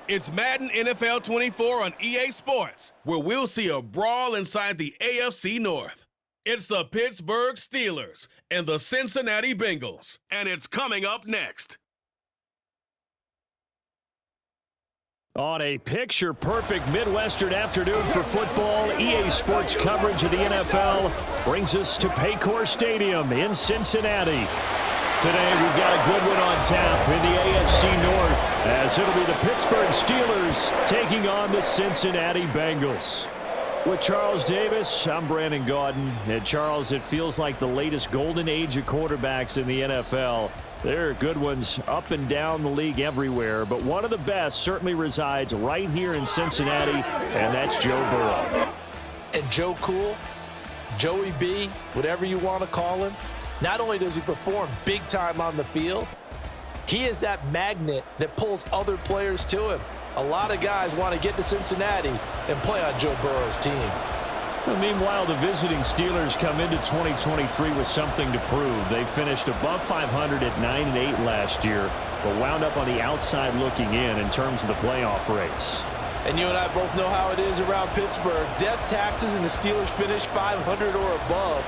It's Madden NFL 24 on EA Sports, where we'll see a brawl inside the AFC North. It's the Pittsburgh Steelers and the Cincinnati Bengals, and it's coming up next. On a picture-perfect Midwestern afternoon for football, EA Sports coverage of the NFL brings us to Paycor Stadium in Cincinnati. Today, we've got a good one on tap in the AFC North, as it'll be the Pittsburgh Steelers taking on the Cincinnati Bengals. With Charles Davis, I'm Brandon Gaudin. And Charles, it feels like the latest golden age of quarterbacks in the NFL. There are good ones up and down the league everywhere, but one of the best certainly resides right here in Cincinnati, and that's Joe Burrow. And Joe Cool, Joey B, whatever you want to call him, not only does he perform big time on the field, he is that magnet that pulls other players to him. A lot of guys want to get to Cincinnati and play on Joe Burrow's team. Well, meanwhile, the visiting Steelers come into 2023 with something to prove. They finished above 500 at 9-8 last year, but wound up on the outside looking in terms of the playoff race. And you and I both know how it is around Pittsburgh. Death taxes and the Steelers finish 500 or above.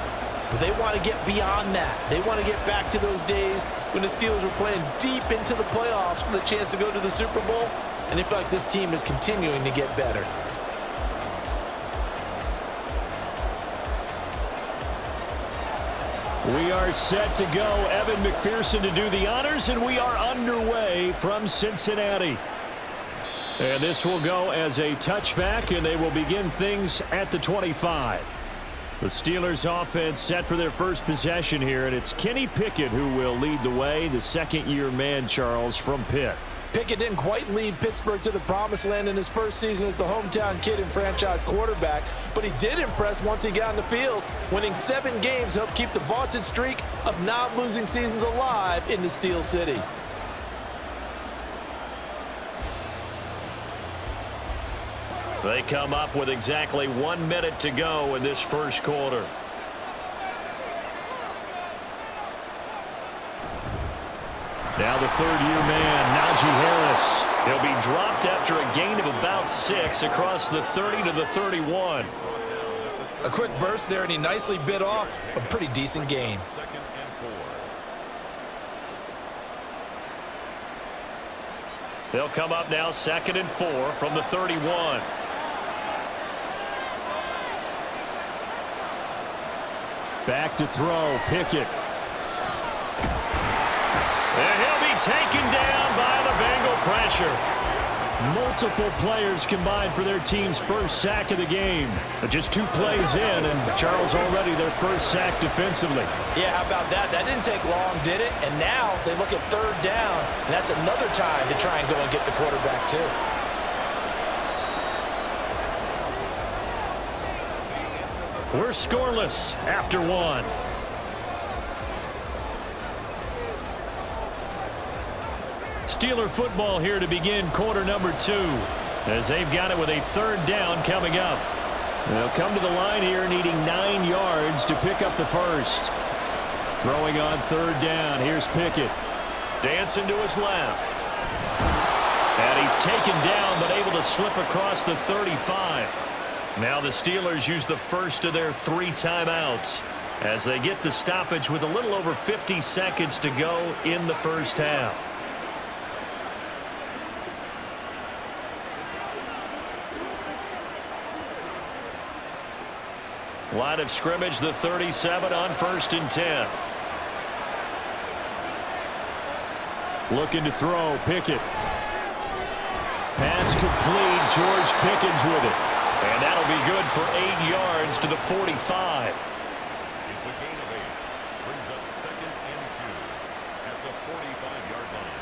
But they want to get beyond that. They want to get back to those days when the Steelers were playing deep into the playoffs for the chance to go to the Super Bowl. And they feel like this team is continuing to get better. We are set to go. Evan McPherson to do the honors, and we are underway from Cincinnati. And this will go as a touchback, and they will begin things at the 25. The Steelers offense set for their first possession here, and it's Kenny Pickett who will lead the way, the second-year man, Charles, from Pitt. Pickett didn't quite lead Pittsburgh to the promised land in his first season as the hometown kid and franchise quarterback, but he did impress once he got on the field. Winning 7 games helped keep the vaunted streak of not losing seasons alive in the Steel City. They come up with exactly 1 minute to go in this first quarter. Now the third-year man, Najee Harris. He'll be dropped after a gain of about 6 across the 30 to the 31. A quick burst there, and he nicely bit off a pretty decent gain. They'll come up now 2nd and 4 from the 31. Back to throw, Pickett. And he'll be taken down by the Bengal pressure. Multiple players combined for their team's first sack of the game. But just 2 plays in, and Charles already their first sack defensively. Yeah, how about that? That didn't take long, did it? And now they look at 3rd down, and that's another time to try and go and get the quarterback too. We're scoreless after 1. Steeler football here to begin quarter number 2, as they've got it with a 3rd down coming up. They'll come to the line here needing 9 yards to pick up the first. Throwing on 3rd down, here's Pickett. Dancing to his left. And he's taken down but able to slip across the 35. Now the Steelers use the first of their 3 timeouts as they get the stoppage with a little over 50 seconds to go in the first half. Line of scrimmage, the 37 on 1st and 10. Looking to throw, Pickett. Pass complete, George Pickens with it. And that'll be good for 8 yards to the 45. It's a gain of 8. Brings up 2nd and 2 at the 45-yard line.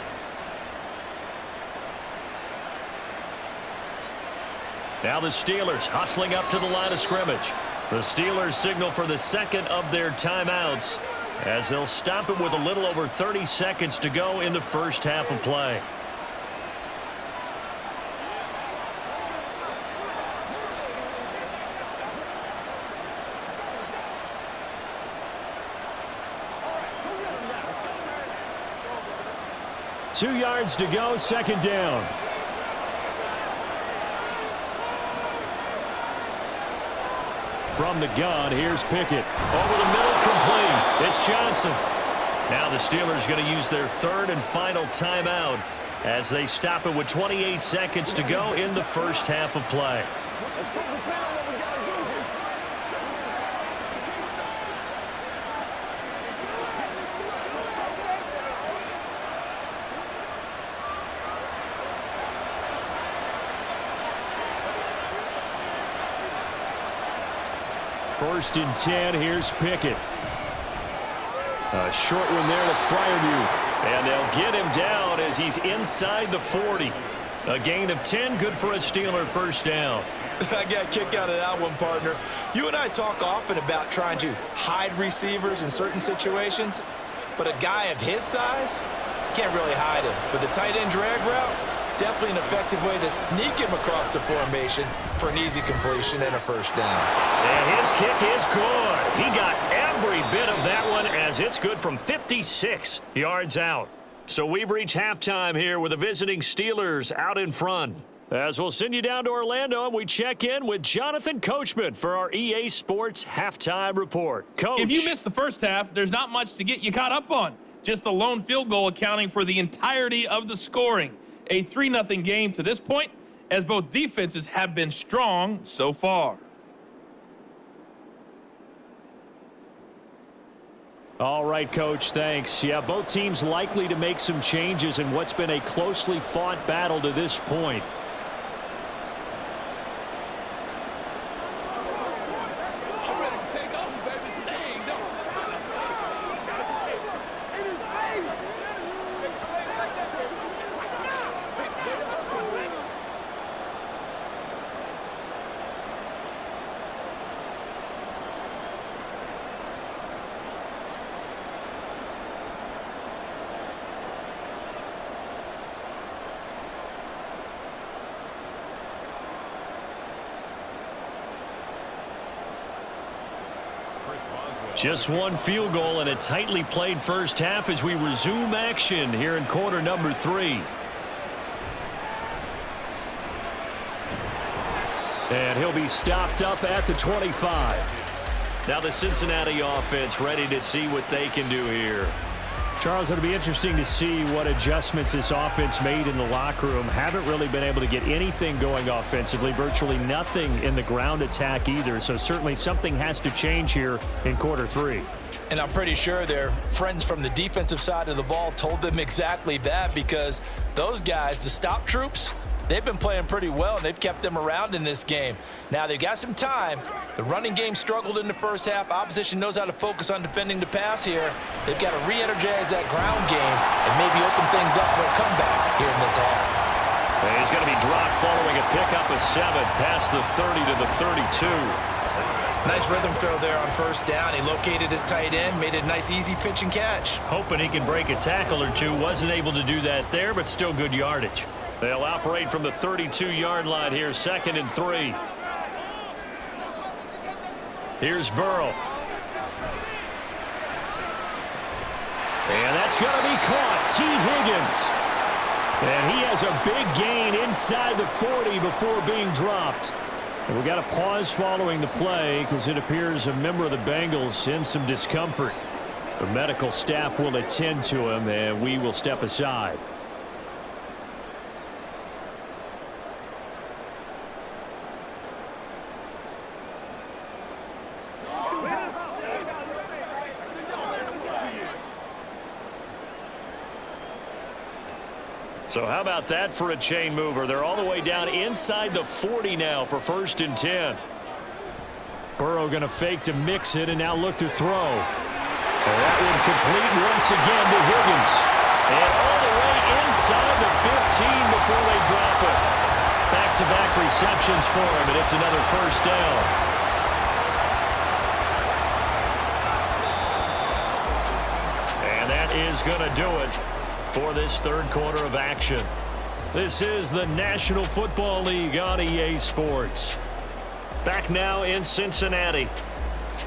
Now the Steelers hustling up to the line of scrimmage. The Steelers signal for the second of their timeouts as they'll stop him with a little over 30 seconds to go in the first half of play. Two yards to go, 2nd down. from the gun. Here's Pickett. Over the middle, complete. It's Johnson. Now the Steelers going to use their third and final timeout as they stop it with 28 seconds to go in the first half of play. First and 10, here's Pickett. A short one there to Fryermuth. And they'll get him down as he's inside the 40. A gain of 10, good for a Steeler first down. I got a kick out of that one, partner. You and I talk often about trying to hide receivers in certain situations, but a guy of his size can't really hide him. But the tight end drag route, definitely an effective way to sneak him across the formation for an easy completion and a first down. And his kick is good. He got every bit of that one as it's good from 56 yards out. So we've reached halftime here with the visiting Steelers out in front. As we'll send you down to Orlando, and we check in with Jonathan Coachman for our EA Sports Halftime Report. Coach. If you missed the first half, there's not much to get you caught up on. Just the lone field goal accounting for the entirety of the scoring. A 3-0 game to this point, as both defenses have been strong so far. All right, Coach, thanks. Yeah, both teams likely to make some changes in what's been a closely fought battle to this point. Just one field goal and a tightly played first half as we resume action here in quarter number 3. And he'll be stopped up at the 25. Now the Cincinnati offense ready to see what they can do here. Charles, it'll be interesting to see what adjustments this offense made in the locker room. Haven't really been able to get anything going offensively, virtually nothing in the ground attack either. So certainly something has to change here in quarter 3. And I'm pretty sure their friends from the defensive side of the ball told them exactly that, because those guys, the stop troops, they've been playing pretty well, and they've kept them around in this game. Now, they've got some time. The running game struggled in the first half. Opposition knows how to focus on defending the pass here. They've got to re-energize that ground game and maybe open things up for a comeback here in this half. And he's going to be dropped following a pickup of 7 past the 30 to the 32. Nice rhythm throw there on first down. He located his tight end, made a nice easy pitch and catch. Hoping he can break a tackle or two. Wasn't able to do that there, but still good yardage. They'll operate from the 32-yard line here, 2nd and 3. Here's Burrow. And that's going to be caught. T. Higgins. And he has a big gain inside the 40 before being dropped. And we got a pause following the play because it appears a member of the Bengals in some discomfort. The medical staff will attend to him, and we will step aside. So how about that for a chain mover? They're all the way down inside the 40 now for 1st and 10. Burrow going to fake to mix it and now look to throw. And that one complete once again to Higgins. And all the way inside the 15 before they drop it. Back-to-back receptions for him, and it's another first down. And that is going to do it for this third quarter of action. This is the National Football League on EA Sports. Back now in Cincinnati.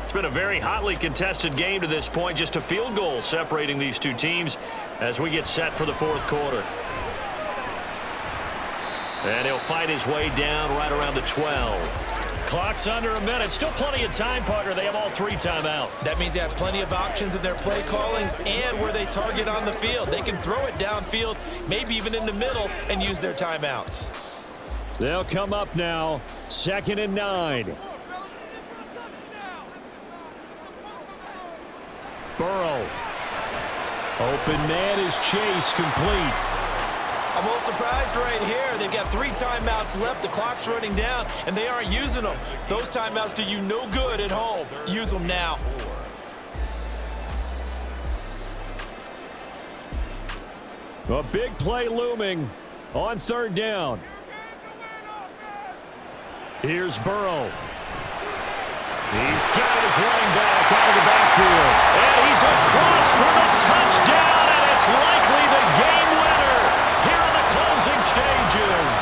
It's been a very hotly contested game to this point. Just a field goal separating these two teams as we get set for the fourth quarter. And he'll fight his way down right around the 12. Clock's under a minute. Still plenty of time, partner. They have all 3 timeouts. That means they have plenty of options in their play calling and where they target on the field. They can throw it downfield, maybe even in the middle, and use their timeouts. They'll come up now. 2nd and 9. Burrow. Open man is Chase, complete. I'm a little surprised right here. They've got 3 timeouts left. The clock's running down, and they aren't using them. Those timeouts do you no good at home. Use them now. A big play looming on 3rd down. Here's Burrow. He's got his running back out of the backfield. And he's across for the touchdown, and it's likely the game winner here in the closing stages.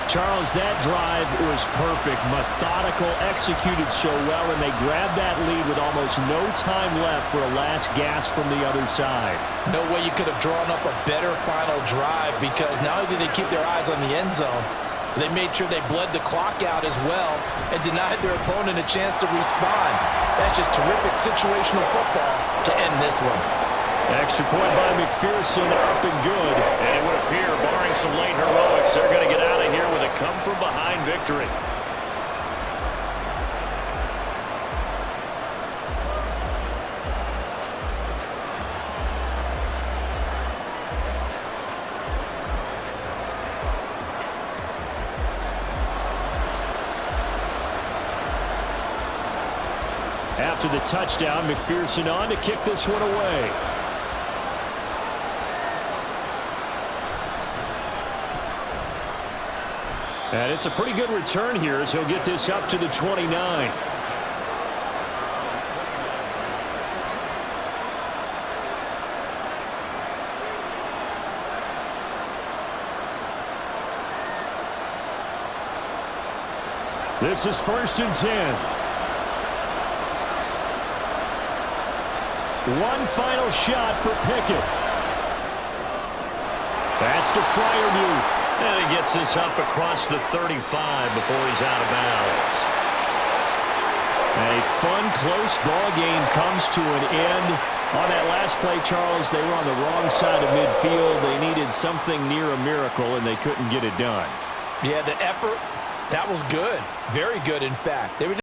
Charles, that drive was perfect, methodical, executed so well, and they grabbed that lead with almost no time left for a last gasp from the other side. No way you could have drawn up a better final drive, because not only did they keep their eyes on the end zone, they made sure they bled the clock out as well and denied their opponent a chance to respond. That's just terrific situational football to end this one. Extra point by McPherson, up and good. And it would appear, barring some late heroics, they're going to get out of here with a come-from-behind victory. After the touchdown, McPherson on to kick this one away. And it's a pretty good return here as he'll get this up to the 29. This is 1st and 10. One final shot for Pickett. That's to Freiermuth. And he gets this up across the 35 before he's out of bounds. A fun, close ball game comes to an end. On that last play, Charles, they were on the wrong side of midfield. They needed something near a miracle, and they couldn't get it done. Yeah, the effort, that was good. Very good, in fact. They were